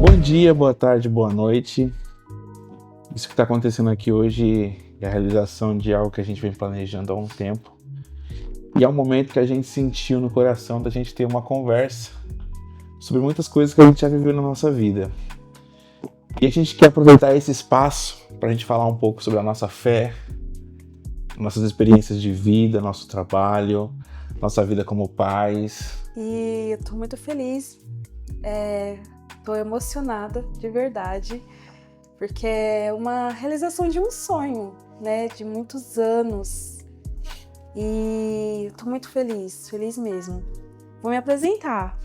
Bom dia, boa tarde, boa noite. Isso que está acontecendo aqui hoje é a realização de algo que a gente vem planejando há um tempo. E é um momento que a gente sentiu no coração da gente ter uma conversa sobre muitas coisas que a gente já viveu na nossa vida. E a gente quer aproveitar esse espaço para a gente falar um pouco sobre a nossa fé, nossas experiências de vida, nosso trabalho, nossa vida como pais. E eu tô muito feliz, tô emocionada de verdade, porque é uma realização de um sonho, né, de muitos anos. E eu tô muito feliz mesmo. Vou me apresentar.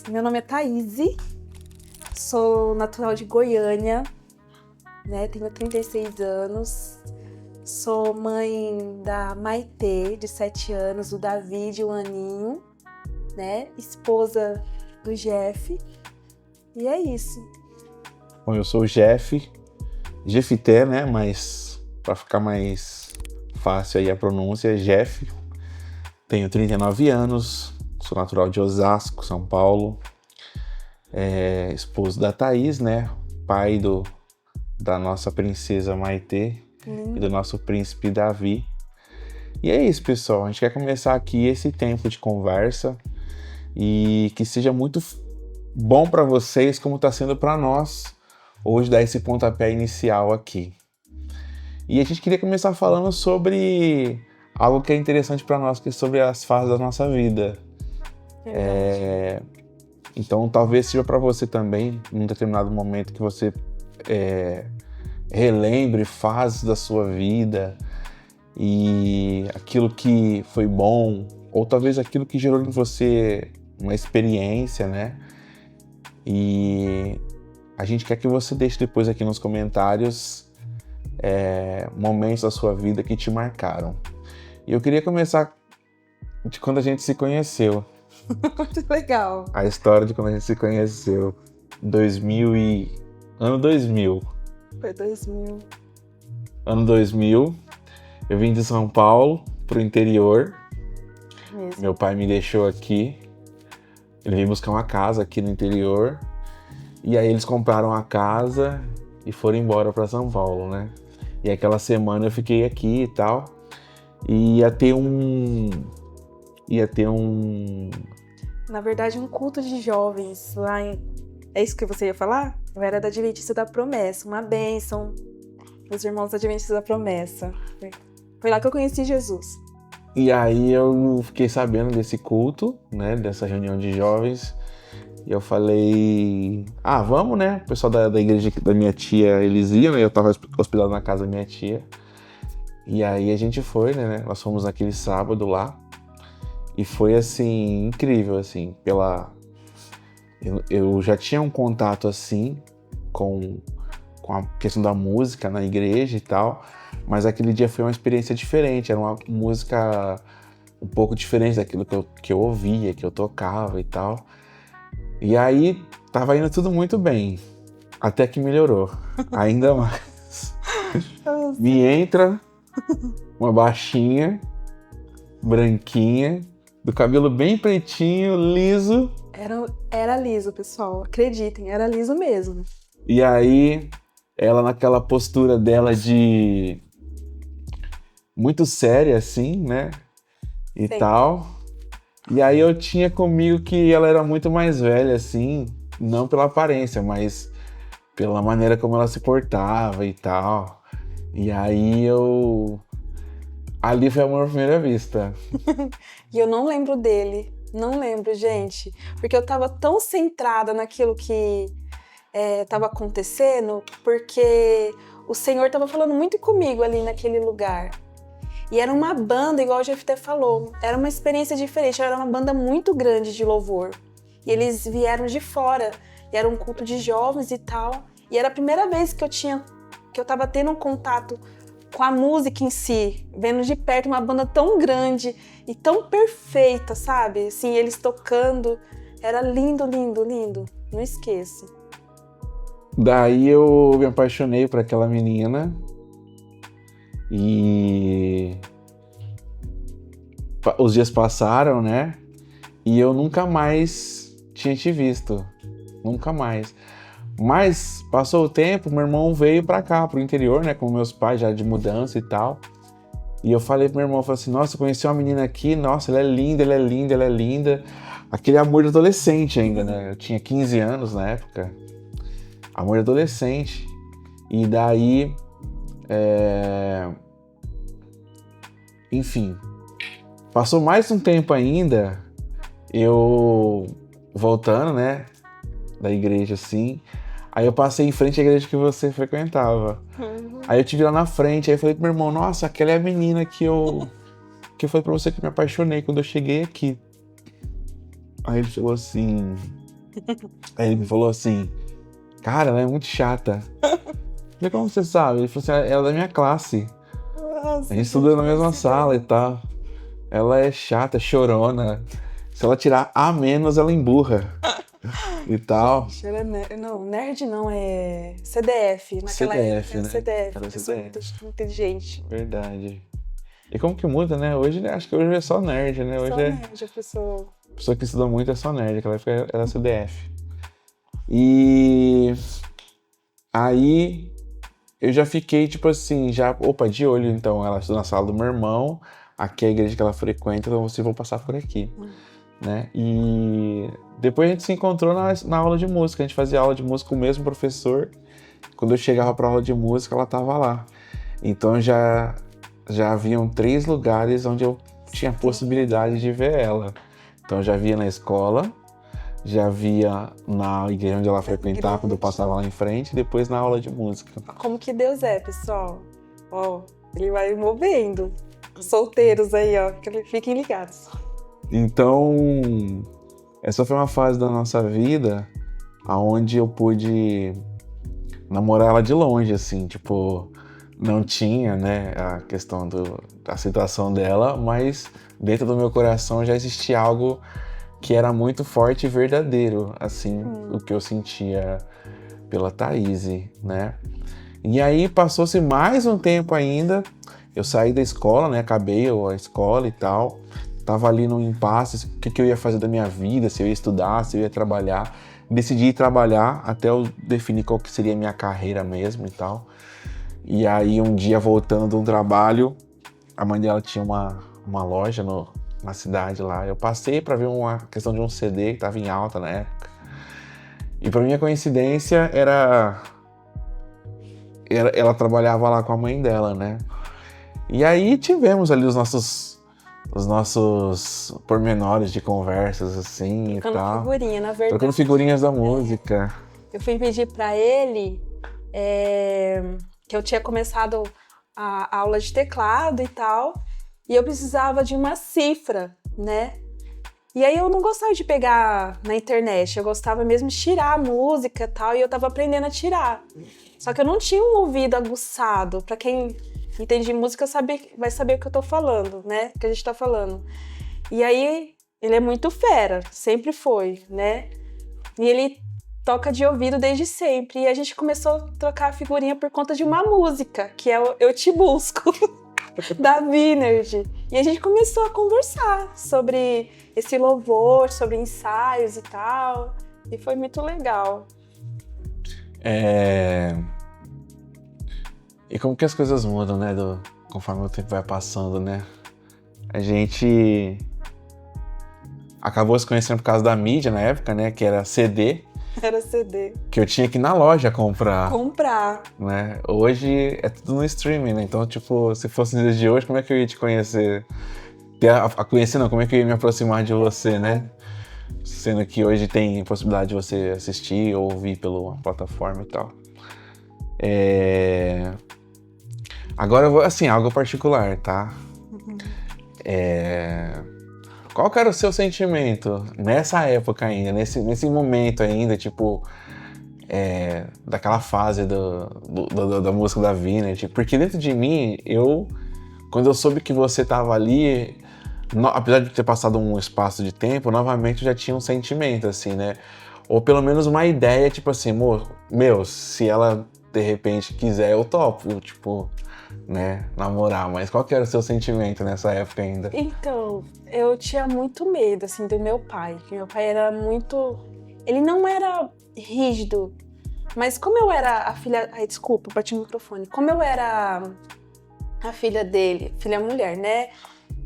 Meu nome é Thaíse, sou natural de Goiânia, né, tenho 36 anos. Sou mãe da Maitê, de 7 anos, do Davi, de 1 aninho, né? Esposa do Jeff. E é isso. Bom, eu sou o Jeff, Jefité, né? Mas para ficar mais fácil aí a pronúncia, é Jeff. Tenho 39 anos, sou natural de Osasco, São Paulo. Esposo da Thaís, né? Pai da nossa princesa Maitê. E do nosso príncipe Davi. E é isso, pessoal. A gente quer começar aqui esse tempo de conversa e que seja muito bom para vocês, como está sendo para nós hoje dar esse pontapé inicial aqui. E a gente queria começar falando sobre algo que é interessante para nós, que é sobre as fases da nossa vida. Então, talvez seja para você também, num determinado momento que você relembre fases da sua vida e aquilo que foi bom, ou talvez aquilo que gerou em você uma experiência, né? E a gente quer que você deixe depois aqui nos comentários momentos da sua vida que te marcaram. E eu queria começar de quando a gente se conheceu. Muito legal. A história de quando a gente se conheceu. Ano 2000. Foi 2000. Ano 2000, eu vim de São Paulo pro interior. Mesmo. Meu pai me deixou aqui. Ele veio buscar uma casa aqui no interior. E aí eles compraram a casa e foram embora para São Paulo, né? E aquela semana eu fiquei aqui e tal. E ia ter um... Na verdade, um culto de jovens lá em... É isso que você ia falar? Eu era da Adventista da Promessa, uma bênção. Meus irmãos Adventistas da Promessa. Foi lá que eu conheci Jesus. E aí eu fiquei sabendo desse culto, né? Dessa reunião de jovens. E eu falei... vamos, né? O pessoal da igreja da minha tia, eles iam, né? Eu tava hospedado na casa da minha tia. E aí a gente foi, né? Nós fomos naquele sábado lá. E foi, assim, incrível, assim, Eu já tinha um contato, assim, com a questão da música na igreja e tal, mas aquele dia foi uma experiência diferente, era uma música um pouco diferente daquilo que eu ouvia, que eu tocava e tal. E aí, tava indo tudo muito bem, até que melhorou, ainda mais. Me entra uma baixinha, branquinha, do cabelo bem pretinho, liso. Era liso, pessoal. Acreditem, era liso mesmo. E aí, ela naquela postura dela de... muito séria, assim, né? E Sim. tal. E aí eu tinha comigo que ela era muito mais velha, assim. Não pela aparência, mas pela maneira como ela se portava e tal. E aí ali foi amor à primeira vista. E eu não lembro dele. Não lembro, gente. Porque eu tava tão centrada naquilo que tava acontecendo, porque o Senhor tava falando muito comigo ali naquele lugar. E era uma banda, igual o Jeff até falou, era uma experiência diferente, era uma banda muito grande de louvor. E eles vieram de fora, e era um culto de jovens e tal. E era a primeira vez que eu tava tendo um contato com a música em si, vendo de perto uma banda tão grande e tão perfeita, sabe? Assim, eles tocando, era lindo, lindo, lindo, não esqueço. Daí eu me apaixonei por aquela menina e os dias passaram, né? E eu nunca mais tinha te visto. nunca mais. Mas passou o tempo, meu irmão veio pra cá, pro interior, né, com meus pais já de mudança e tal. E eu falei pro meu irmão, eu falei assim, nossa, eu conheci uma menina aqui, nossa, ela é linda, ela é linda, ela é linda. Aquele amor de adolescente ainda, né? Eu tinha 15 anos na época. Amor de adolescente. E daí, enfim, passou mais um tempo ainda, eu voltando, né, da igreja assim, aí eu passei em frente à igreja que você frequentava. Aí eu te vi lá na frente, aí eu falei pro meu irmão, nossa, aquela é a menina que eu falei pra você que eu me apaixonei quando eu cheguei aqui. Aí ele falou assim, aí ele me falou assim, cara, ela é muito chata. Eu falei, como você sabe? Ele falou assim, ela é da minha classe. Nossa, A gente estudou na mesma sala e tal. Ela é chata, chorona. Se ela tirar A menos, ela emburra. E tal. Não, nerd não, é CDF. Naquela CDF, época, né? CDF, Era pessoa CDF. muito inteligente. Verdade. E como que muda, né? Hoje, né? Acho que hoje é só nerd, né? Hoje Só é... nerd, a pessoa. A pessoa que estuda muito é só nerd. Aquela época era CDF. E... Aí... Eu já fiquei, tipo assim, de olho, então. Ela estuda na sala do meu irmão. Aqui é a igreja que ela frequenta, então vocês vão passar por aqui. Né? E depois a gente se encontrou na aula de música. A gente fazia aula de música com o mesmo professor. Quando eu chegava para aula de música, ela estava lá. Então já haviam 3 lugares onde eu tinha possibilidade de ver ela. Então eu já via na escola, já via na igreja onde ela frequentava quando eu passava lá em frente, e depois na aula de música. Como que Deus é, pessoal? Ó, ele vai movendo. Solteiros aí, ó, fiquem ligados. Então, essa foi uma fase da nossa vida onde eu pude namorar ela de longe, assim, tipo, não tinha, né, a questão da aceitação dela, mas dentro do meu coração já existia algo que era muito forte e verdadeiro, assim, o que eu sentia pela Thaíse, né. E aí passou-se mais um tempo ainda, eu saí da escola, né, acabei a escola e tal, tava ali num impasse, o que eu ia fazer da minha vida, se eu ia estudar, se eu ia trabalhar. Decidi ir trabalhar até eu definir qual que seria a minha carreira mesmo e tal. E aí um dia voltando de um trabalho, a mãe dela tinha uma loja na cidade lá. Eu passei para ver uma questão de um CD que tava em alta na época. E pra minha coincidência ela trabalhava lá com a mãe dela, né? E aí tivemos ali os nossos pormenores de conversas, assim, Trocando e tal. figurinha, na verdade. Trocando figurinhas da música. Eu fui pedir pra ele que eu tinha começado a aula de teclado e tal, e eu precisava de uma cifra, né? E aí eu não gostava de pegar na internet, eu gostava mesmo de tirar a música e tal, e eu tava aprendendo a tirar. Só que eu não tinha um ouvido aguçado. Pra quem entende música vai saber o que eu tô falando, né? O que a gente tá falando. E aí, ele é muito fera, sempre foi, né? E ele toca de ouvido desde sempre. E a gente começou a trocar a figurinha por conta de uma música, que é o Eu Te Busco, da Vinerd. E a gente começou a conversar sobre esse louvor, sobre ensaios e tal. E foi muito legal. E como que as coisas mudam, né? Conforme o tempo vai passando, né? A gente acabou se conhecendo por causa da mídia na época, né? Que era CD. Era CD. Que eu tinha que ir na loja comprar. Né? Hoje é tudo no streaming, né? Então, tipo, se fosse no dia de hoje, como é que eu ia te conhecer? Conhecer não, como é que eu ia me aproximar de você, né? Sendo que hoje tem possibilidade de você assistir ou ouvir pela plataforma e tal. Agora eu vou, assim, algo particular, tá? Qual que era o seu sentimento nessa época ainda, nesse momento ainda, tipo, daquela fase da música da Vinerd? Porque dentro de mim, quando eu soube que você tava ali, apesar de ter passado um espaço de tempo, novamente eu já tinha um sentimento, assim, né? Ou pelo menos uma ideia, tipo assim, meu, se ela de repente quiser, eu topo, tipo, né, namorar. Mas qual que era o seu sentimento nessa época ainda? Então, eu tinha muito medo, assim, do meu pai. Meu pai era muito... Ele não era rígido. Mas como eu era a filha... Ai, desculpa, bati no microfone. Como eu era a filha dele, filha mulher, né?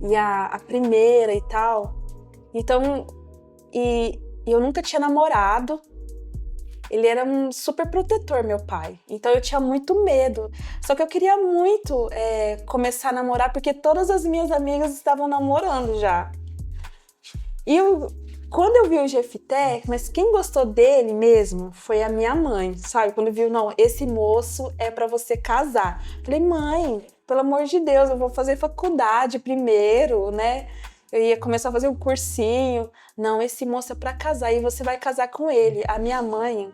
E a primeira e tal. Então, e eu nunca tinha namorado. Ele era um super protetor, meu pai. Então eu tinha muito medo. Só que eu queria muito começar a namorar, porque todas as minhas amigas estavam namorando já. E quando eu vi o Jefité, mas quem gostou dele mesmo foi a minha mãe, sabe? Quando viu, não, esse moço é pra você casar. Falei, mãe, pelo amor de Deus, eu vou fazer faculdade primeiro, né? Eu ia começar a fazer um cursinho. Não, esse moço é pra casar e você vai casar com ele. A minha mãe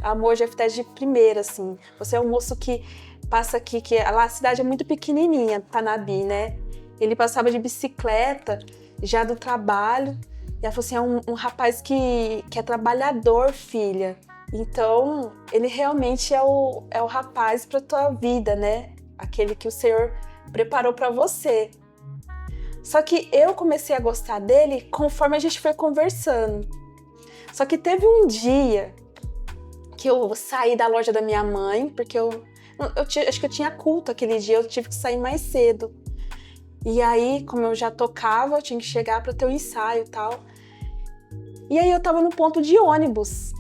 amou o Jefité de primeira, assim. Você é um moço que passa aqui, que lá a cidade é muito pequenininha, Tanabi, né? Ele passava de bicicleta, já do trabalho. E ela falou assim, é um rapaz que é trabalhador, filha. Então, ele realmente é o rapaz pra tua vida, né? Aquele que o Senhor preparou pra você. Só que eu comecei a gostar dele conforme a gente foi conversando. Só que teve um dia que eu saí da loja da minha mãe, porque acho que eu tinha culto aquele dia, eu tive que sair mais cedo. E aí, como eu já tocava, eu tinha que chegar para ter o ensaio e tal. E aí eu tava no ponto de ônibus.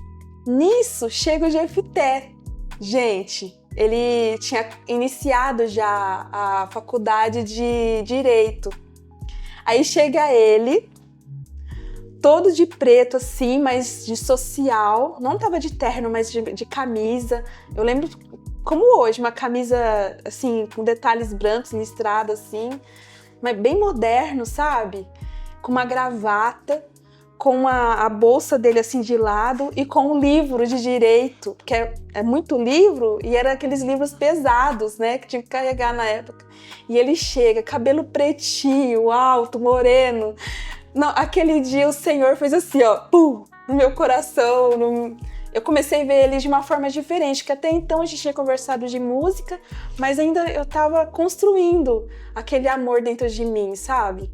Nisso, chega o Jefité. Gente, ele tinha iniciado já a faculdade de Direito. Aí chega ele, todo de preto assim, mas de social. Não tava de terno, mas de camisa. Eu lembro como hoje, uma camisa assim, com detalhes brancos, listrada assim. Mas bem moderno, sabe? Com uma gravata, com a bolsa dele assim de lado e com um livro de direito, que é muito livro, e era aqueles livros pesados, né? Que tinha que carregar na época. E ele chega, cabelo pretinho, alto, moreno. Não, aquele dia o Senhor fez assim, ó, pum, no meu coração. Eu comecei a ver ele de uma forma diferente, que até então a gente tinha conversado de música, mas ainda eu tava construindo aquele amor dentro de mim, sabe?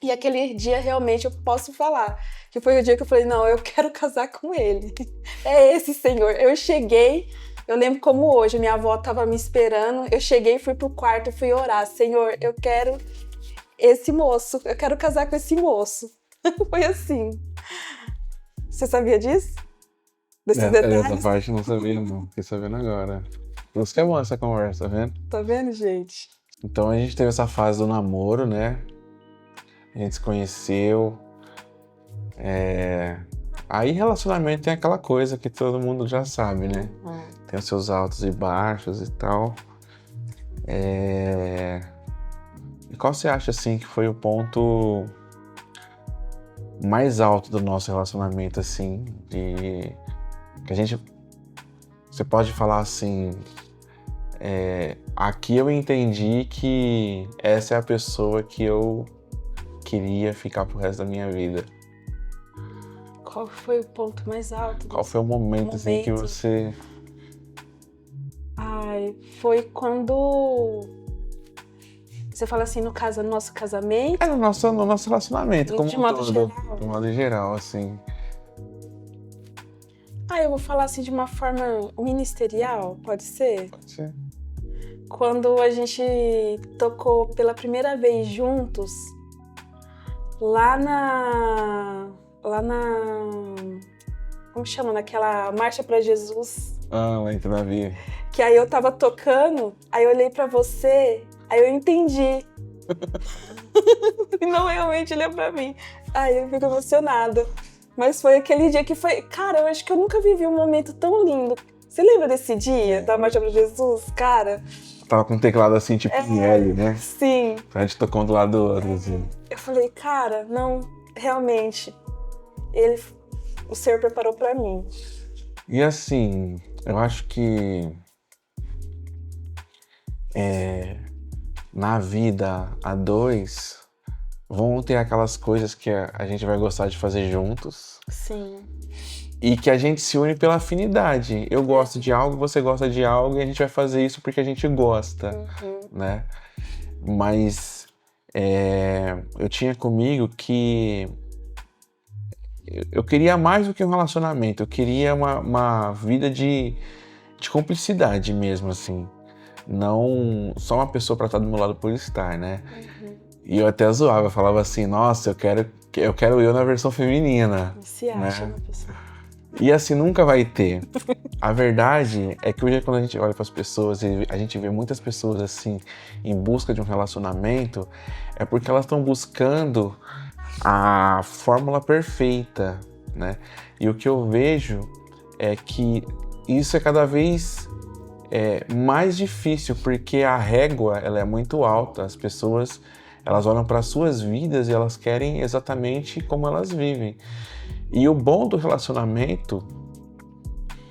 E aquele dia realmente eu posso falar que foi o dia que eu falei, não, eu quero casar com ele. É esse Senhor. Eu cheguei, eu lembro como hoje, minha avó tava me esperando, eu cheguei, fui pro quarto e fui orar, Senhor, eu quero esse moço, eu quero casar com esse moço. Foi assim. Você sabia disso? Desses detalhes? Essa parte eu não sabia, não. Fiquei sabendo agora. Por isso que é bom essa conversa, tá vendo? Tá vendo, gente? Então a gente teve essa fase do namoro, né? A gente se conheceu. Aí relacionamento tem aquela coisa que todo mundo já sabe, né? Tem os seus altos e baixos e tal. E qual você acha, assim, que foi o ponto mais alto do nosso relacionamento, assim? Que a gente... Você pode falar assim... aqui eu entendi que essa é a pessoa que eu queria ficar pro resto da minha vida. Qual foi o ponto mais alto? Qual foi o momento assim que você... Ai, foi quando... Você fala assim, no nosso casamento? No nosso relacionamento, como de modo geral. De modo geral, assim. Eu vou falar assim de uma forma ministerial, pode ser? Pode ser. Quando a gente tocou pela primeira vez juntos, lá na... Como chama? Naquela Marcha pra Jesus. Lá em Tanabi. Que aí eu tava tocando, aí eu olhei pra você, aí eu entendi. E não realmente olhou pra mim. Aí eu fico emocionada. Mas foi aquele dia que foi... Cara, eu acho que eu nunca vivi um momento tão lindo. Você lembra desse dia da Marcha pra Jesus? Cara... Tava com um teclado assim, tipo em L, né? Sim. A gente tocou um do lado do outro, assim. Eu falei, cara, não, realmente, o Senhor preparou pra mim. E assim, eu acho que na vida a dois vão ter aquelas coisas que a gente vai gostar de fazer juntos. Sim. E que a gente se une pela afinidade. Eu gosto de algo, você gosta de algo, e a gente vai fazer isso porque a gente gosta, né? Mas eu tinha comigo que eu queria mais do que um relacionamento, eu queria uma vida de cumplicidade mesmo, assim. Não só uma pessoa pra estar do meu lado por estar, né? E eu até zoava, eu falava assim, nossa, eu quero eu na versão feminina. Se acha, né? uma pessoa. E assim, nunca vai ter. A verdade é que hoje, quando a gente olha para as pessoas e a gente vê muitas pessoas assim, em busca de um relacionamento, é porque elas estão buscando a fórmula perfeita, né? E o que eu vejo é que isso é cada vez mais difícil, porque a régua ela é muito alta. As pessoas elas olham para as suas vidas e elas querem exatamente como elas vivem. E o bom do relacionamento,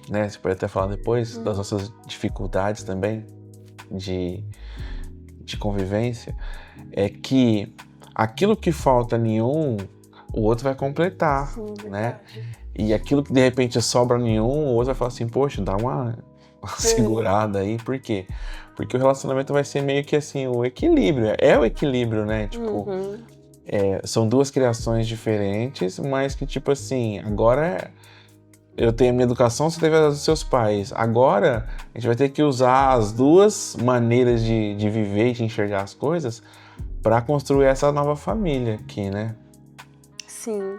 né? Você pode até falar depois das nossas dificuldades também de convivência, é que aquilo que falta em um, o outro vai completar, Sim, né? verdade. E aquilo que de repente sobra em um, o outro vai falar assim, poxa, dá uma segurada aí. Por quê? Porque o relacionamento vai ser meio que assim, o equilíbrio. É o equilíbrio, né? Tipo, são duas criações diferentes, mas que tipo assim, agora eu tenho a minha educação, você teve a dos seus pais. Agora a gente vai ter que usar as duas maneiras de viver e de enxergar as coisas para construir essa nova família aqui, né? Sim.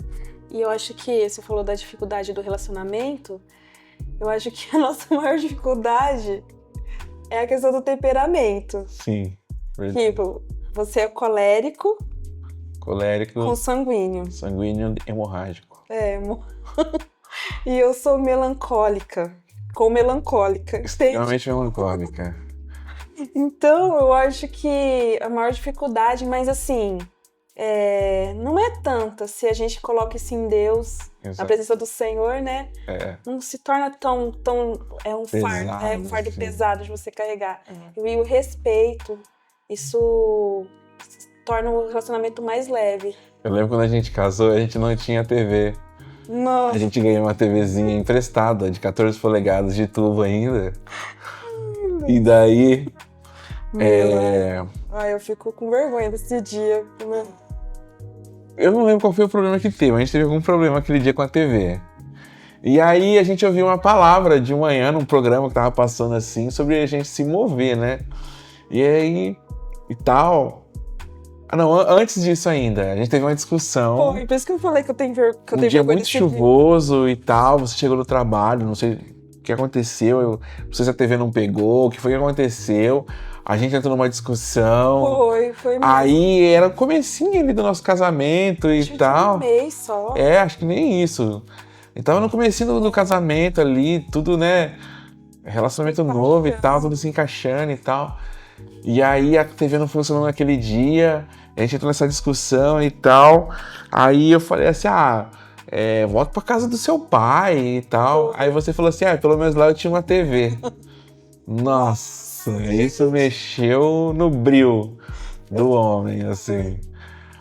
E eu acho que você falou da dificuldade do relacionamento. Eu acho que a nossa maior dificuldade é a questão do temperamento. Sim. Verdade. Tipo, você é colérico Colérico, com sanguíneo. sanguíneo, hemorrágico. E eu sou melancólica com melancólica. Entende? Extremamente melancólica. Então, eu acho que a maior dificuldade, mas assim, não é tanta se a gente coloca isso em Deus, na Exato. presença do Senhor, né? É. Não se torna tão um fardo Sim. pesado de você carregar. E o respeito, isso torna o relacionamento mais leve. Eu lembro quando a gente casou, a gente não tinha TV. Nossa, A gente ganhou uma TVzinha emprestada, de 14 polegadas de tubo ainda. E daí... eu fico com vergonha desse dia. Né? Eu não lembro qual foi o problema que teve, mas a gente teve algum problema aquele dia com a TV. E aí a gente ouviu uma palavra de manhã num programa que tava passando assim, sobre a gente se mover, né? E aí... E tal... Ah, não, antes disso ainda, a gente teve uma discussão. Pô, por isso que eu falei que eu tenho vergonha. Um dia muito chuvoso e tal, você chegou no trabalho, não sei o que aconteceu, não sei se a TV não pegou, o que foi que aconteceu. A gente entrou numa discussão. Foi mesmo. Aí era o comecinho ali do nosso casamento e Acho tal. Um mês só. Acho que nem isso. E tava no comecinho do casamento ali, tudo, né? Relacionamento novo e tal, tudo se encaixando e tal. E aí a TV não funcionou naquele dia, a gente entrou nessa discussão e tal. Aí eu falei assim, volta pra casa do seu pai e tal. Aí você falou assim, pelo menos lá eu tinha uma TV. Nossa, isso mexeu no bril do homem, assim.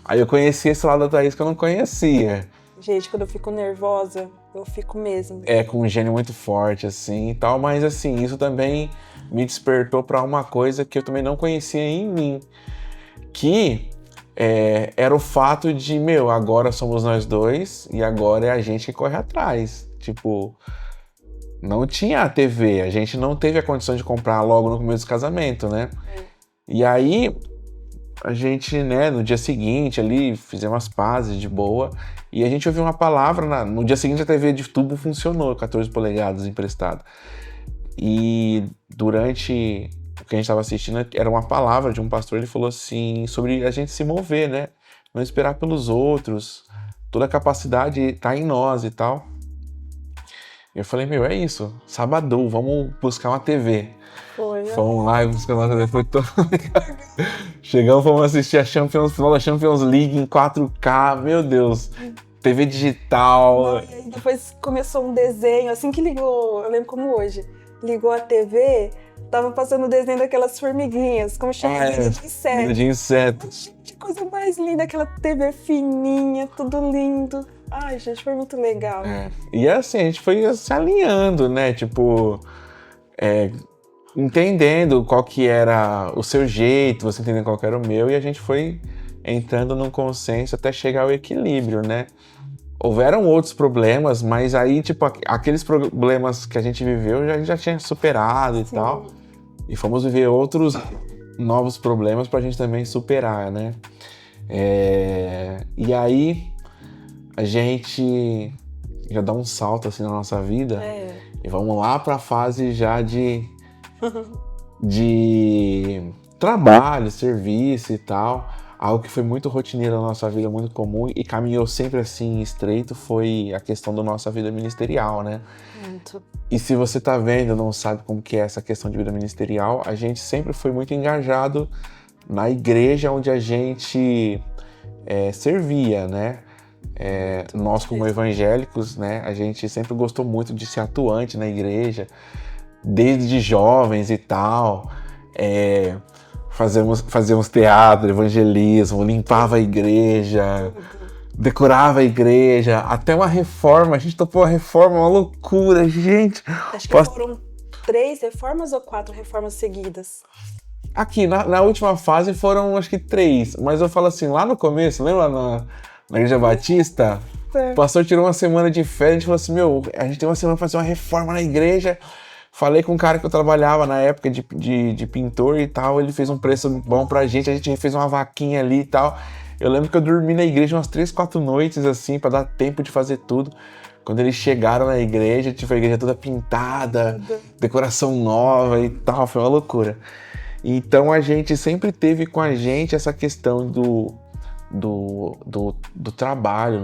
Aí eu conheci esse lado da Thaís que eu não conhecia. Gente, quando eu fico nervosa, eu fico mesmo. Com um gênio muito forte, assim, e tal. Mas, assim, isso também me despertou para uma coisa que eu também não conhecia em mim. Que era o fato de, agora somos nós dois e agora é a gente que corre atrás. Tipo, não tinha a TV, a gente não teve a condição de comprar logo no começo do casamento, né? E aí, a gente, né, no dia seguinte ali, fizemos as pazes de boa e a gente ouviu uma palavra, no dia seguinte a TV de tubo funcionou, 14 polegadas emprestada. E durante o que a gente estava assistindo, era uma palavra de um pastor, ele falou assim, sobre a gente se mover, né? Não esperar pelos outros, toda a capacidade tá em nós e tal. Eu falei, é isso, sabadão, vamos buscar uma TV. Fomos lá e buscamos uma TV, foi todo legal. Chegamos, fomos assistir a final da Champions League em 4K, meu Deus. TV digital. E aí depois começou um desenho, assim que ligou, eu lembro como hoje, ligou a TV, tava passando o desenho daquelas formiguinhas, como chama? De inseto. De inseto. Que coisa mais linda, aquela TV fininha, tudo lindo. Ai, gente, foi muito legal. E assim, a gente foi se alinhando, né? Tipo, entendendo qual que era o seu jeito, você entendendo qual que era o meu, e a gente foi entrando num consenso até chegar ao equilíbrio, né? houveram outros problemas, mas aí, tipo, aqueles problemas que a gente viveu, a gente já tinha superado e tal. E fomos viver outros novos problemas pra gente também superar, né? E aí, a gente já dá um salto, assim, na nossa vida. E vamos lá pra fase já de trabalho, serviço e tal. Algo que foi muito rotineiro na nossa vida, muito comum e caminhou sempre assim estreito foi a questão da nossa vida ministerial, né? Muito. E se você tá vendo, não sabe como que é essa questão de vida ministerial, a gente sempre foi muito engajado na igreja onde a gente servia, né? Nós como evangélicos, né? A gente sempre gostou muito de ser atuante na igreja, desde jovens e tal. Fazíamos teatro, evangelismo, limpava a igreja, decorava a igreja, até uma reforma. A gente topou uma reforma, uma loucura, gente. Acho que foram 3 reformas ou 4 reformas seguidas? Aqui, na última fase foram acho que 3, mas eu falo assim, lá no começo, lembra na Igreja Batista? O pastor tirou uma semana de férias, a gente falou assim, a gente tem uma semana pra fazer uma reforma na igreja. Falei com um cara que eu trabalhava na época de pintor e tal, ele fez um preço bom pra gente, a gente fez uma vaquinha ali e tal. Eu lembro que eu dormi na igreja umas 3, 4 noites, assim, pra dar tempo de fazer tudo. Quando eles chegaram na igreja, tipo, a igreja toda pintada, decoração nova e tal, foi uma loucura. Então a gente sempre teve com a gente essa questão do trabalho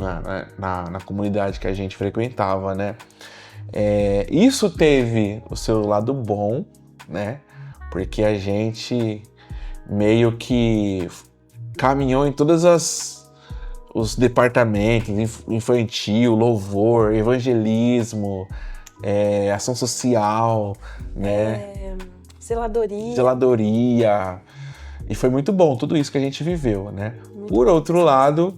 na comunidade que a gente frequentava, né? Isso teve o seu lado bom, né? Porque a gente meio que caminhou em todos os departamentos, infantil, louvor, evangelismo, ação social, né? Zeladoria. E foi muito bom tudo isso que a gente viveu, né? Por outro lado,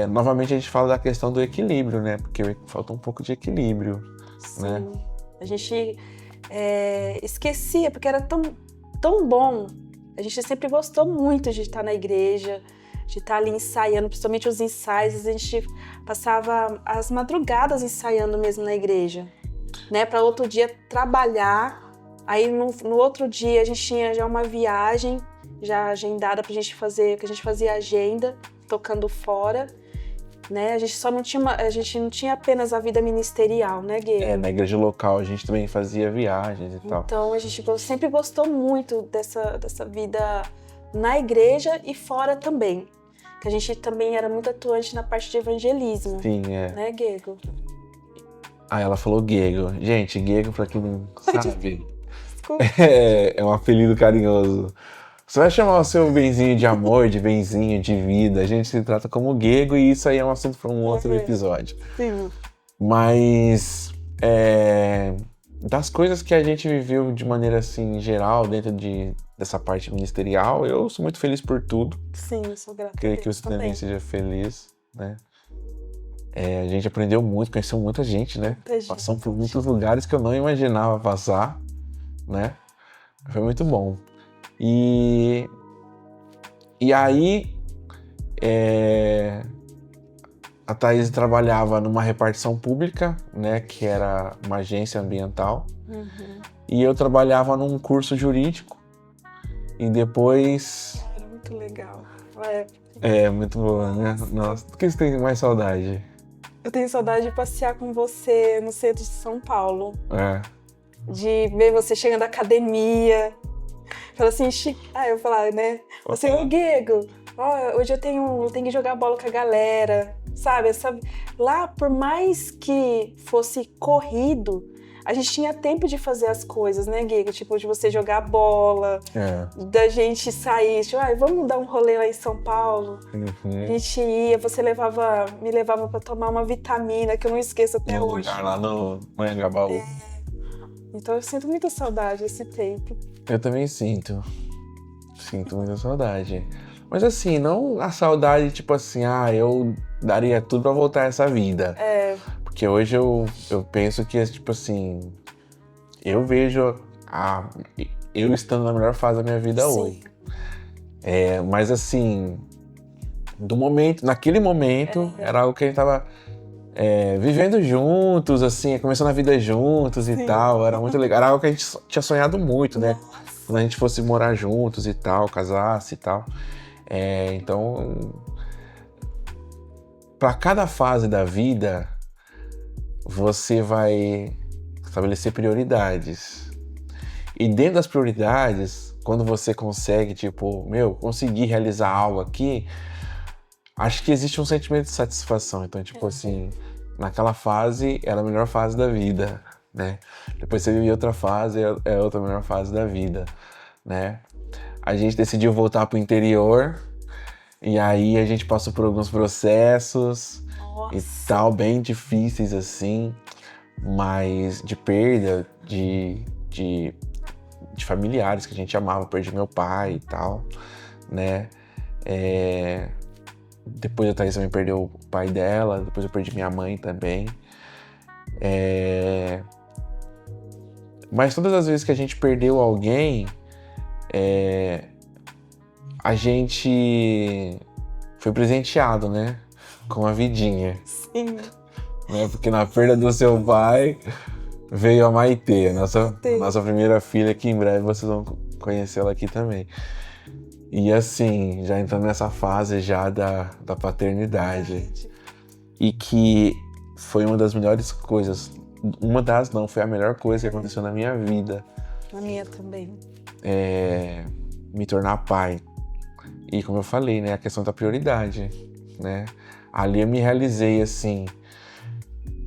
novamente a gente fala da questão do equilíbrio, né? Porque falta um pouco de equilíbrio, né? A gente esquecia, porque era tão bom. A gente sempre gostou muito de estar na igreja, de estar ali ensaiando, principalmente os ensaios. A gente passava as madrugadas ensaiando mesmo na igreja, né? Para outro dia trabalhar. Aí no outro dia a gente tinha já uma viagem já agendada pra gente fazer, que a gente fazia agenda, tocando fora, né? A gente não tinha apenas a vida ministerial, né, Gui? Na igreja local a gente também fazia viagens e tal. Então a gente sempre gostou muito dessa vida na igreja e fora também. Que a gente também era muito atuante na parte de evangelismo. Sim, né, Gego? Ela falou Gego. Gente, Gego, pra quem não sabe, Desculpa. é um apelido carinhoso. Você vai chamar o seu benzinho de amor, de benzinho, de vida. A gente se trata como Gego e isso aí é um assunto para um outro episódio. Sim. Mas das coisas que a gente viveu de maneira assim geral dentro dessa parte ministerial, eu sou muito feliz por tudo. Sim, eu sou grata. Creio que você também seja feliz, né? A gente aprendeu muito, conheceu muita gente, né? Passamos por muitos lugares que eu não imaginava passar, né? Foi muito bom. E aí, a Thaís trabalhava numa repartição pública, né, que era uma agência ambiental, e eu trabalhava num curso jurídico, e depois... Era muito legal. Muito boa, né? Nossa, do que você tem mais saudade? Eu tenho saudade de passear com você no centro de São Paulo. De ver você chegando da academia. Fala assim, eu falava, né? Você, Gego, hoje eu tenho que jogar bola com a galera, sabe? Lá, por mais que fosse corrido, a gente tinha tempo de fazer as coisas, né, Gego? Tipo, de você jogar bola, da gente sair, tipo, vamos dar um rolê lá em São Paulo. A gente ia, você me levava pra tomar uma vitamina, que eu não esqueço até hoje. Lá no Anhangabaú. Então eu sinto muita saudade desse tempo. Eu também sinto muita saudade. Mas assim, não a saudade tipo assim, eu daria tudo pra voltar a essa vida. Porque hoje eu penso que, tipo assim, eu vejo eu estando na melhor fase da minha vida hoje. Mas assim, naquele momento, era algo que a gente tava vivendo juntos, assim, começando a vida juntos e tal. Era muito legal. Era algo que a gente tinha sonhado muito, né? Quando a gente fosse morar juntos e tal, casasse e tal. Então, para cada fase da vida, você vai estabelecer prioridades. E dentro das prioridades, quando você consegue, tipo, conseguir realizar algo aqui, acho que existe um sentimento de satisfação. Então, tipo assim, naquela fase era a melhor fase da vida, né? Depois você vive outra fase, é outra melhor fase da vida, né? A gente decidiu voltar pro interior e aí a gente passou por alguns processos e tal, bem difíceis assim, mas de perda de familiares que a gente amava. Eu perdi meu pai e tal, né? Depois a Thaís também perdeu o pai dela, depois eu perdi minha mãe também. Mas todas as vezes que a gente perdeu alguém, a gente foi presenteado, né? Com a vidinha. Sim. Né? Porque na perda do seu pai veio a Maitê, nossa primeira filha, que em breve vocês vão conhecê-la aqui também. E assim, já entrando nessa fase já da paternidade. E que foi uma das melhores coisas, foi a melhor coisa que aconteceu na minha vida. Na minha também. Me tornar pai. E como eu falei, né, a questão da prioridade, né? Ali eu me realizei, assim,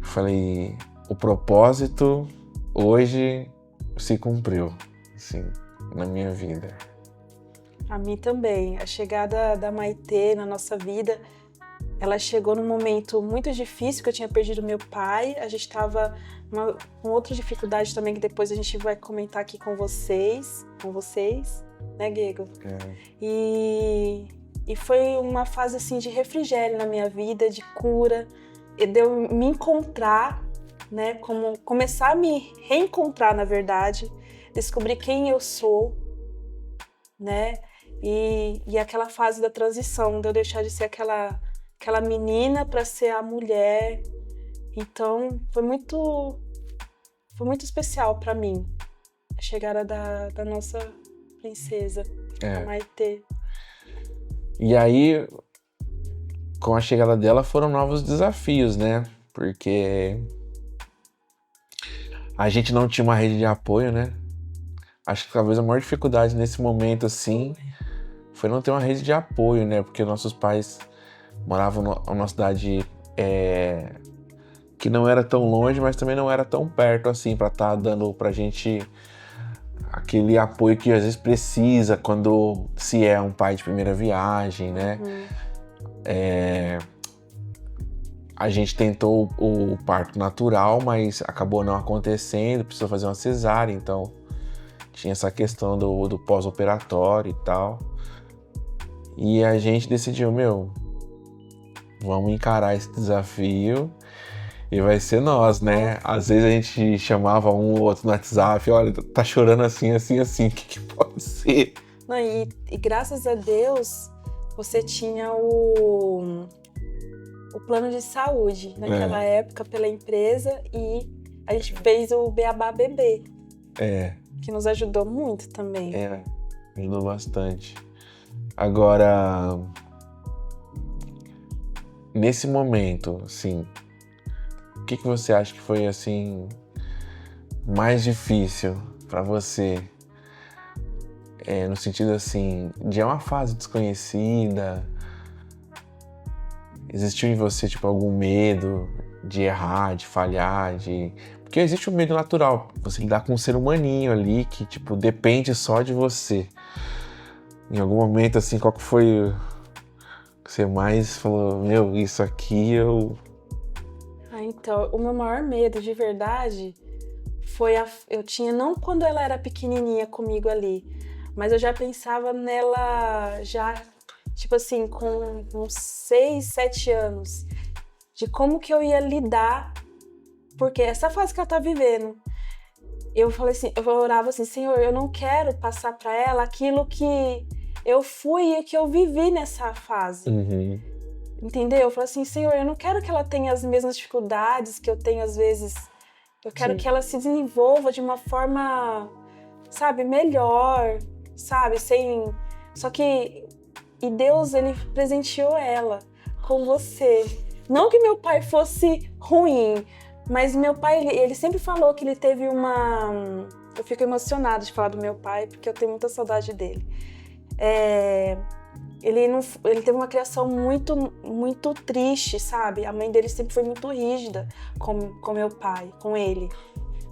falei, o propósito hoje se cumpriu, assim, na minha vida. A mim também. A chegada da Maitê na nossa vida, ela chegou num momento muito difícil, que eu tinha perdido meu pai. A gente estava com outra dificuldade também, que depois a gente vai comentar aqui com vocês, né, Diego? E foi uma fase assim de refrigério na minha vida, de cura, e de eu me encontrar, né, como começar a me reencontrar, na verdade, descobrir quem eu sou, né? E aquela fase da transição, de eu deixar de ser aquela menina para ser a mulher. Então, foi muito especial para mim a chegada da nossa princesa, a Maitê. E aí, com a chegada dela, foram novos desafios, né? Porque a gente não tinha uma rede de apoio, né? Acho que talvez a maior dificuldade nesse momento, assim, foi não ter uma rede de apoio, né? Porque nossos pais moravam numa cidade que não era tão longe, mas também não era tão perto, assim, pra estar dando pra gente aquele apoio que às vezes precisa quando se é um pai de primeira viagem, né? A gente tentou o parto natural, mas acabou não acontecendo, precisou fazer uma cesárea, então tinha essa questão do pós-operatório e tal. E a gente decidiu, vamos encarar esse desafio e vai ser nós, né? Às vezes a gente chamava um ou outro no WhatsApp, olha, tá chorando assim, assim, assim, o que pode ser? Não, e graças a Deus, você tinha o plano de saúde naquela época pela empresa, e a gente fez o Beabá Bebê. Que nos ajudou muito também. Ajudou bastante. Agora, nesse momento, assim, o que você acha que foi, assim, mais difícil pra você? No sentido, assim, de uma fase desconhecida, existiu em você, tipo, algum medo de errar, de falhar, Porque existe um medo natural, você lidar com um ser humaninho ali que, tipo, depende só de você. Em algum momento, assim, qual que foi o que você mais falou, isso aqui eu... Então, o meu maior medo, de verdade, foi eu tinha, não quando ela era pequenininha comigo ali, mas eu já pensava nela já, tipo assim, com uns 6, 7 anos, de como que eu ia lidar, porque essa fase que ela tá vivendo, eu falei assim, eu orava assim, Senhor, eu não quero passar para ela aquilo que eu fui e que eu vivi nessa fase. Entendeu? Eu falo assim, Senhor, eu não quero que ela tenha as mesmas dificuldades que eu tenho às vezes. Eu quero Sim. que ela se desenvolva de uma forma, sabe, melhor, sabe, sem... Só que... E Deus, ele presenteou ela com você. Não que meu pai fosse ruim, mas meu pai, ele sempre falou que ele teve uma... Eu fico emocionada de falar do meu pai, porque eu tenho muita saudade dele. Ele teve uma criação muito triste, sabe? A mãe dele sempre foi muito rígida com meu pai, com ele.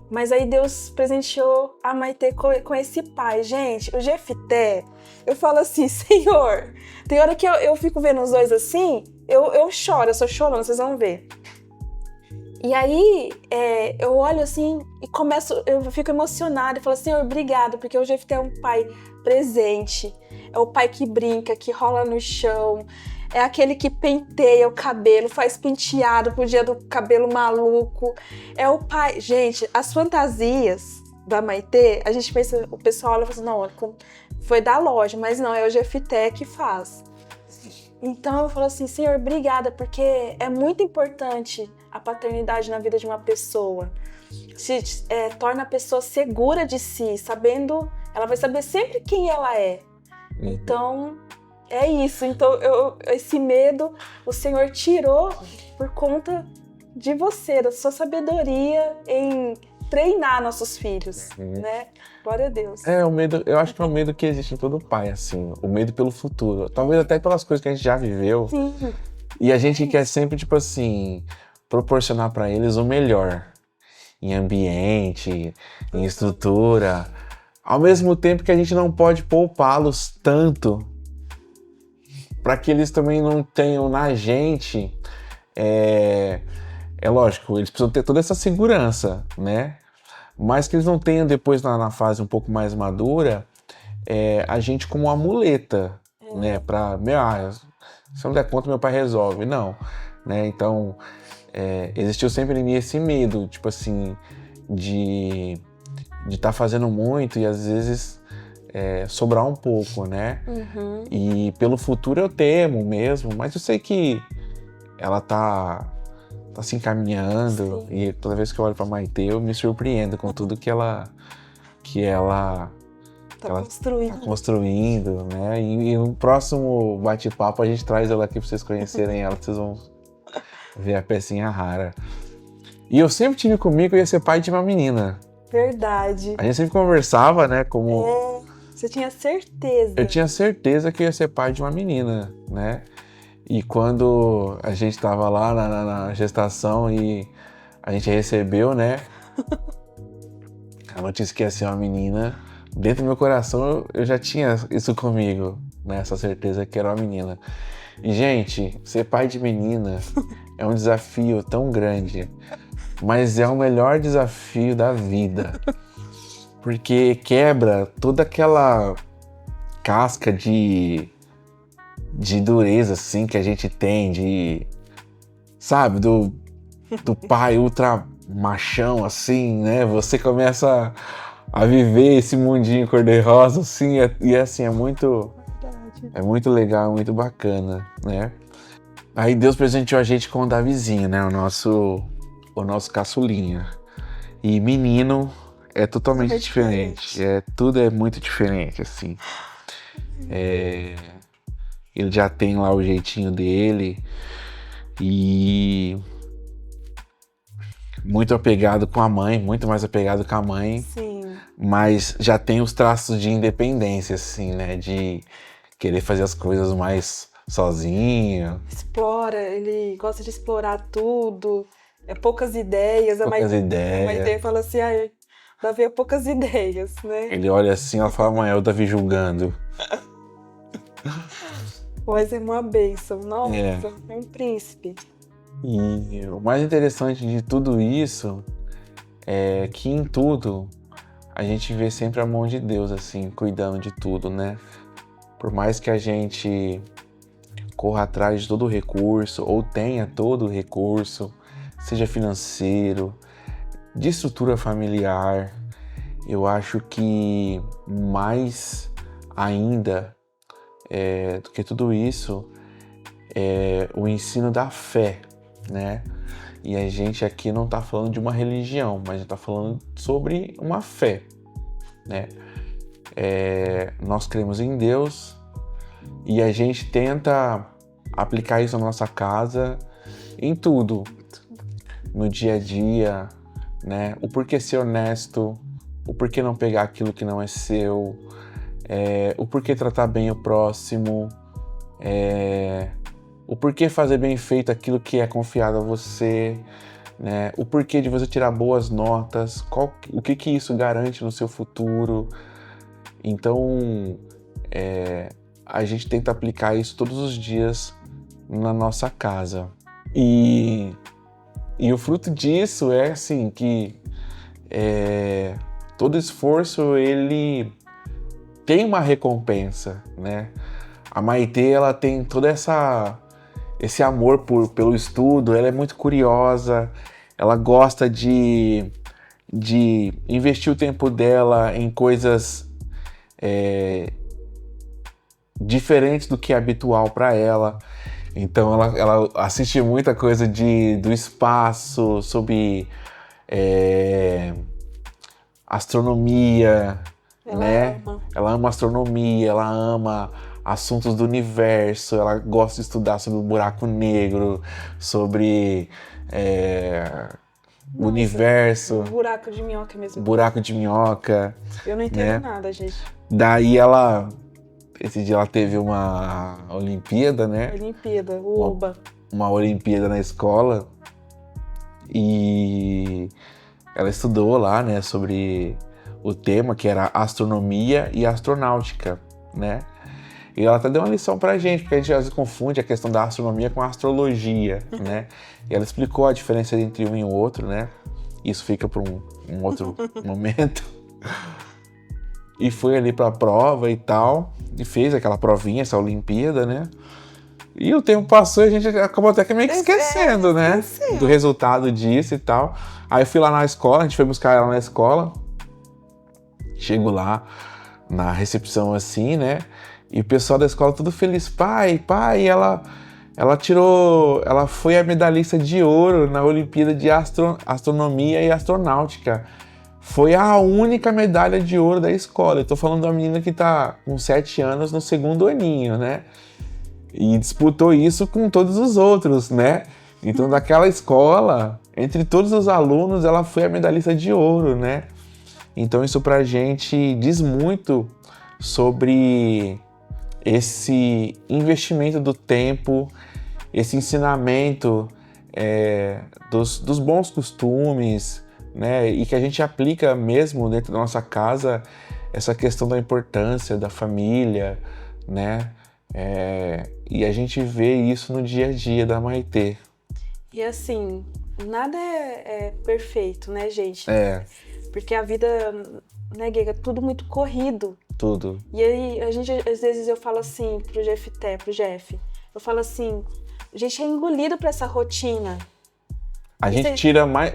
Mas aí Deus presenteou a Maitê com esse pai. Gente, o Jefité, eu falo assim, Senhor, tem hora que eu fico vendo os dois assim, eu choro, eu sou chorona, vocês vão ver. E aí, eu olho assim e eu fico emocionada e falo, Senhor, obrigado, porque o Jefité é um pai presente, é o pai que brinca, que rola no chão, é aquele que penteia o cabelo, faz penteado pro dia do cabelo maluco, é o pai... Gente, as fantasias da Maitê, a gente pensa, o pessoal olha e fala assim, não, foi da loja, mas não, é o Jefité que faz. Então eu falo assim, Senhor, obrigada, porque é muito importante a paternidade na vida de uma pessoa. Torna a pessoa segura de si, sabendo, ela vai saber sempre quem ela é. Então, é isso. Então, esse medo o Senhor tirou por conta de você, da sua sabedoria em treinar nossos filhos, né? Glória a Deus. O medo, eu acho que é o medo que existe em todo pai, assim, o medo pelo futuro. Talvez até pelas coisas que a gente já viveu. Sim. E a gente quer sempre, tipo assim, proporcionar pra eles o melhor. Em ambiente, em estrutura. Ao mesmo tempo que a gente não pode poupá-los tanto para que eles também não tenham na gente. É lógico, eles precisam ter toda essa segurança, né? Mas que eles não tenham depois na fase um pouco mais madura, a gente como uma muleta, né? Pra, se eu não der conta, meu pai resolve. Não, né? Então, existiu sempre em mim esse medo, tipo assim, de estar fazendo muito e às vezes sobrar um pouco, né? E pelo futuro eu temo mesmo, mas eu sei que ela tá se encaminhando. Sim. E toda vez que eu olho pra Maitê, eu me surpreendo com tudo que ela tá construindo, né? E no próximo bate-papo a gente traz ela aqui pra vocês conhecerem ela, vocês vão ver a pecinha rara. E eu sempre tive comigo que eu ia ser pai de uma menina. Verdade. A gente sempre conversava, né? Você tinha certeza. Eu tinha certeza que eu ia ser pai de uma menina, né? E quando a gente tava lá na gestação e a gente recebeu, né? A notícia que ia ser uma menina. Dentro do meu coração eu já tinha isso comigo, né? Essa certeza que era uma menina. E, gente, ser pai de menina é um desafio tão grande, mas é o melhor desafio da vida. Porque quebra toda aquela casca de dureza, assim, que a gente tem, sabe, do pai ultra machão, assim, né? Você começa a viver esse mundinho cor-de-rosa, assim, e assim, é muito legal, muito bacana, né? Aí Deus presenteou a gente com o Davizinho, né? O nosso caçulinha. E menino é totalmente diferente. Tudo é muito diferente, assim. Ele já tem lá o jeitinho dele e muito apegado com a mãe, muito mais apegado com a mãe. Sim. Mas já tem os traços de independência, assim, né? De querer fazer as coisas mais sozinho. Explora, ele gosta de explorar tudo. Poucas ideias. Poucas ideias. A Maitê fala assim, Davi é poucas ideias, né? Ele olha assim, ela fala, mãe, é o Davi julgando. Mas é uma bênção, nossa, é um príncipe. E o mais interessante de tudo isso é que em tudo a gente vê sempre a mão de Deus, assim, cuidando de tudo, né? Por mais que a gente corra atrás de todo o recurso, ou tenha todo o recurso, seja financeiro, de estrutura familiar, eu acho que mais ainda do que tudo isso o ensino da fé, né? E a gente aqui não está falando de uma religião, mas a gente está falando sobre uma fé, né? Nós cremos em Deus e a gente tenta aplicar isso na nossa casa, em tudo, no dia a dia, né? O porquê ser honesto, o porquê não pegar aquilo que não é seu, o porquê tratar bem o próximo, o porquê fazer bem feito aquilo que é confiado a você, né? O porquê de você tirar boas notas, o que isso garante no seu futuro. Então, a gente tenta aplicar isso todos os dias na nossa casa. E o fruto disso é assim, que todo esforço, ele tem uma recompensa, né? A Maitê, ela tem toda esse amor pelo estudo, ela é muito curiosa, ela gosta de investir o tempo dela em coisas diferentes do que é habitual para ela. Então ela assiste muita coisa do espaço, sobre astronomia, né? Ela ama astronomia, ela ama assuntos do universo, ela gosta de estudar sobre o buraco negro, sobre o universo. Buraco de minhoca mesmo. Buraco de minhoca. Eu não entendo nada, gente. Daí esse dia ela teve uma Olimpíada, né? Olimpíada, o Oba. Uma Olimpíada na escola. E ela estudou lá, né, sobre o tema, que era astronomia e astronáutica, né? E ela até deu uma lição pra gente, porque a gente às vezes confunde a questão da astronomia com a astrologia, né? E ela explicou a diferença entre um e o outro, né? Isso fica para um outro momento. E foi ali pra prova e tal, e fez aquela provinha, essa Olimpíada, né? E o tempo passou e a gente acabou até que meio que esquecendo, né? Do resultado disso e tal. Aí eu fui lá na escola, a gente foi buscar ela na escola. Chego lá na recepção assim, né? E o pessoal da escola tudo feliz. Pai, ela foi a medalhista de ouro na Olimpíada de Astronomia e Astronáutica. Foi a única medalha de ouro da escola. Eu tô falando de uma menina que tá com 7 anos no segundo aninho, né? E disputou isso com todos os outros, né? Então, daquela escola, entre todos os alunos, ela foi a medalhista de ouro, né? Então, isso pra gente diz muito sobre esse investimento do tempo, esse ensinamento dos bons costumes, né? E que a gente aplica mesmo dentro da nossa casa, essa questão da importância da família, né? E a gente vê isso no dia a dia da Maitê. E assim, nada é perfeito, né, gente? Porque a vida, né, Guega, é tudo muito corrido. Tudo. E aí, às vezes eu falo assim pro Jeff, eu falo assim, a gente é engolido pra essa rotina. A gente tira mais...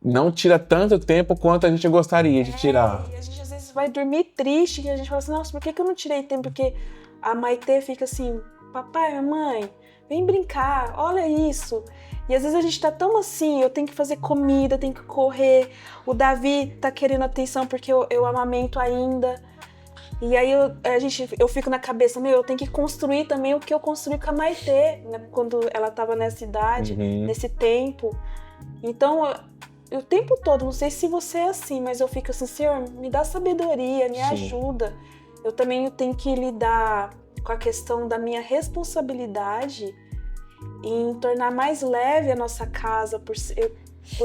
não tira tanto tempo quanto a gente gostaria de tirar. E a gente às vezes vai dormir triste, e a gente fala assim, nossa, por que eu não tirei tempo? Porque a Maitê fica assim, papai, mamãe, vem brincar, olha isso. E às vezes a gente tá tão assim, eu tenho que fazer comida, tenho que correr, o Davi tá querendo atenção porque eu amamento ainda. E aí eu fico na cabeça, eu tenho que construir também o que eu construí com a Maitê, né, quando ela tava nessa idade, nesse tempo. Então, o tempo todo, não sei se você é assim, mas eu fico assim, Senhor, me dá sabedoria, me ajuda. Eu também tenho que lidar com a questão da minha responsabilidade em tornar mais leve a nossa casa, por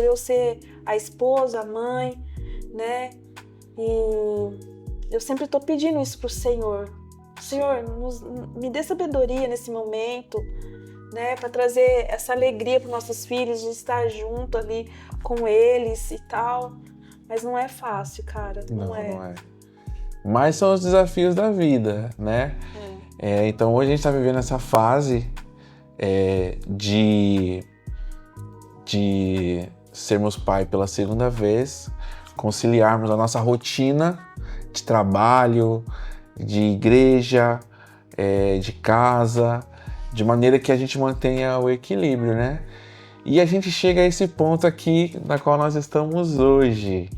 eu ser a esposa, a mãe, né? E eu sempre tô pedindo isso pro Senhor. Senhor, me dê sabedoria nesse momento, né? Para trazer essa alegria para nossos filhos, de estar junto ali com eles e tal. Mas não é fácil, cara. Não é. Mas são os desafios da vida, né? Então hoje a gente tá vivendo essa fase de sermos pai pela segunda vez, conciliarmos a nossa rotina de trabalho, de igreja, de casa, de maneira que a gente mantenha o equilíbrio, né? E a gente chega a esse ponto aqui na qual nós estamos hoje,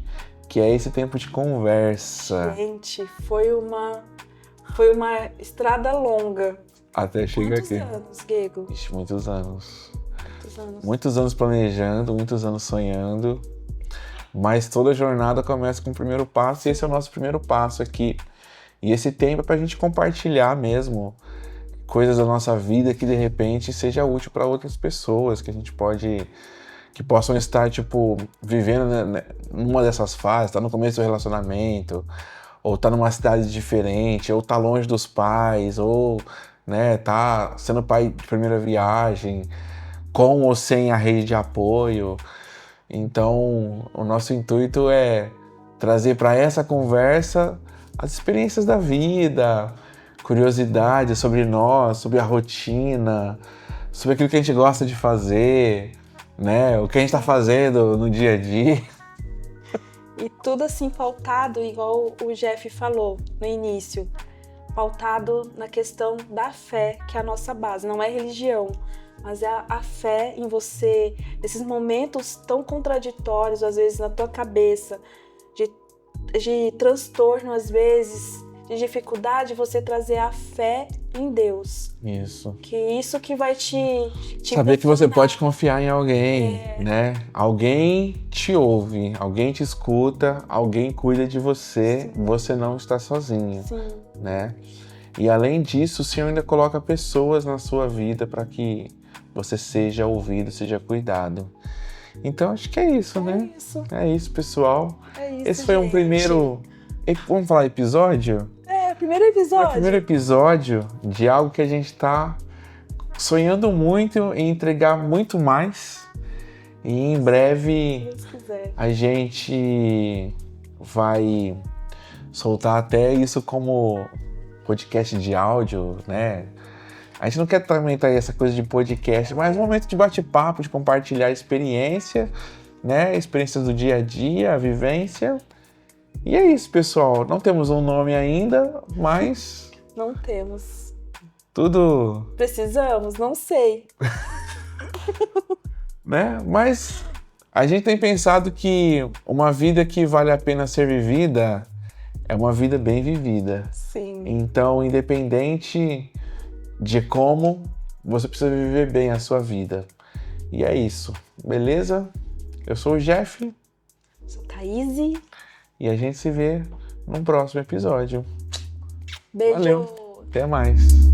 que é esse tempo de conversa. Gente, foi uma estrada longa. Até chegar aqui. Quantos anos, Gego? Ixi, muitos anos. Quantos anos? Muitos anos planejando, muitos anos sonhando. Mas toda jornada começa com o primeiro passo, e esse é o nosso primeiro passo aqui. E esse tempo é pra gente compartilhar mesmo coisas da nossa vida que de repente seja útil para outras pessoas, que a gente que possam estar, tipo, vivendo numa dessas fases, tá no começo do relacionamento, ou tá numa cidade diferente, ou tá longe dos pais, ou, né, tá sendo pai de primeira viagem, com ou sem a rede de apoio. Então, o nosso intuito é trazer para essa conversa as experiências da vida, curiosidades sobre nós, sobre a rotina, sobre aquilo que a gente gosta de fazer, né? O que a gente está fazendo no dia a dia. E tudo assim pautado, igual o Jeff falou no início, pautado na questão da fé, que é a nossa base, não é religião, mas é a fé em você, nesses momentos tão contraditórios, às vezes na tua cabeça, de transtorno, às vezes, de dificuldade, você trazer a fé em Deus. Isso. Que isso que vai te saber que você pode confiar em alguém, né? Alguém te ouve, alguém te escuta, alguém cuida de você, sim, você não está sozinho, sim, né? E além disso, o Senhor ainda coloca pessoas na sua vida para que você seja ouvido, seja cuidado. Então acho que é isso, né? Isso. É isso, pessoal. É isso, esse foi um primeiro... Vamos falar episódio? Primeiro episódio. É o primeiro episódio de algo que a gente tá sonhando muito em entregar muito mais. E em breve a gente vai soltar até isso como podcast de áudio, né? A gente não quer também ter essa coisa de podcast, mas um momento de bate-papo, de compartilhar experiência, né? Experiências do dia a dia, a vivência. E é isso, pessoal. Não temos um nome ainda, mas... Não temos. Tudo... Precisamos? Não sei. Né? Mas a gente tem pensado que uma vida que vale a pena ser vivida é uma vida bem vivida. Sim. Então, independente de como, você precisa viver bem a sua vida. E é isso. Beleza? Eu sou o Jeff. Sou Thaís. E a gente se vê num próximo episódio. Beijo. Valeu. Até mais.